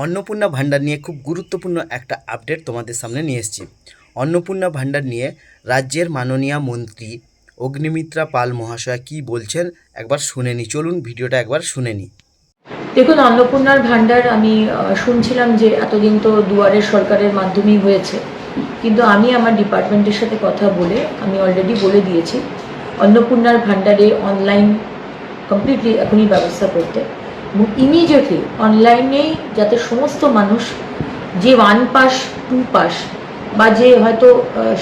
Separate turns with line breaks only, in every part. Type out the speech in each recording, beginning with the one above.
অন্নপূর্ণা ভাণ্ডার নিয়ে খুব গুরুত্বপূর্ণ একটা আপডেট তোমাদের সামনে নিয়ে এসেছি। অন্নপূর্ণা ভাণ্ডার নিয়ে রাজ্যের মাননীয় মন্ত্রী অগ্নিমিত্রা পাল মহাশয় কী বলছেন একবার শুনে নিই। চলুন ভিডিওটা একবার শুনে নিই।
দেখুন, অন্নপূর্ণার ভাণ্ডার আমি শুনছিলাম যে এতদিন তো দুয়ারের সরকারের মাধ্যমেই হয়েছে, কিন্তু আমি আমার ডিপার্টমেন্টের সাথে কথা বলে আমি অলরেডি বলে দিয়েছি অন্নপূর্ণার ভাণ্ডারে অনলাইন কমপ্লিটলি এখনই ব্যবস্থা করতে, এবং ইমিডিয়েটলি অনলাইনেই যাতে সমস্ত মানুষ যে 1 পাস 2 পাস বা যে হয়তো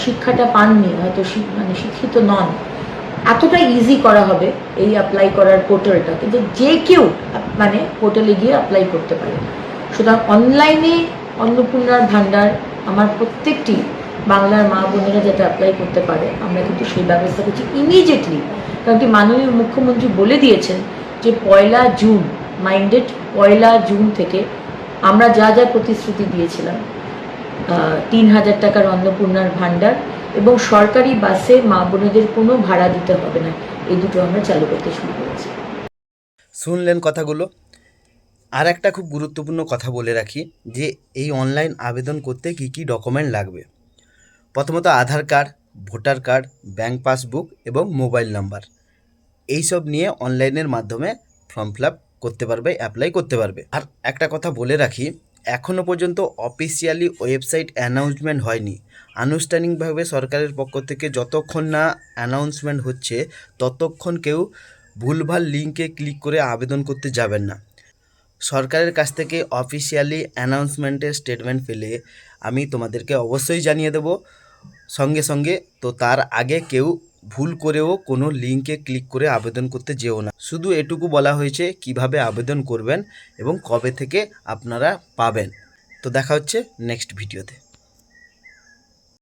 শিক্ষাটা পাননি, হয়তো শিক্ষিত নন, এতটা ইজি করা হবে এই অ্যাপ্লাই করার পোর্টালটাকে যে কেউ পোর্টালে গিয়ে অ্যাপ্লাই করতে পারে। সুতরাং অনলাইনে অন্নপূর্ণার ভাণ্ডার আমার প্রত্যেকটি বাংলার মা বোনেরা যাতে অ্যাপ্লাই করতে পারে, আমরা কিন্তু সেই ব্যবস্থা করছি ইমিডিয়েটলি। কারণ কি মাননীয় মুখ্যমন্ত্রী বলে দিয়েছেন যে 1 জুন, মাইন্ডেড 1 জুন থেকে আমরা যা যা প্রতিশ্রুতি দিয়েছিলাম, 3,000 টাকার অন্নপূর্ণার ভাণ্ডার এবং সরকারি বাসে মা বোনেদের কোনো ভাড়া দিতে হবে না, এই দুটো আমরা চালু করতে শুরু করেছি।
শুনলেন কথাগুলো। আর একটা খুব গুরুত্বপূর্ণ কথা বলে রাখি যে এই অনলাইন আবেদন করতে কী কী ডকুমেন্ট লাগবে। প্রথমত Aadhaar card, voter card, bank passbook এবং মোবাইল নাম্বার, এইসব নিয়ে অনলাইনের মাধ্যমে ফর্ম ফিল আপ করতে পারবে, অ্যাপ্লাই করতে পারবে। আর একটা কথা বলে রাখি, এখনও পর্যন্ত অফিসিয়ালি ওয়েবসাইট অ্যানাউন্সমেন্ট হয়নি। আনুষ্ঠানিকভাবে সরকারের পক্ষ থেকে যতক্ষণ না অ্যানাউন্সমেন্ট হচ্ছে ততক্ষণ কেউ ভুলভাল লিঙ্কে ক্লিক করে আবেদন করতে যাবেন না। সরকারের কাছ থেকে অফিসিয়ালি অ্যানাউন্সমেন্টের স্টেটমেন্ট পেলে আমি তোমাদেরকে অবশ্যই জানিয়ে দেব সঙ্গে সঙ্গে। তো তার আগে কেউ ভুল করেও কোনো লিঙ্কে ক্লিক করে আবেদন করতে যেও না। শুধু এটুকু বলা হয়েছে কিভাবে আবেদন করবেন এবং কবে থেকে আপনারা পাবেন। তো দেখা হচ্ছে নেক্সট ভিডিওতে।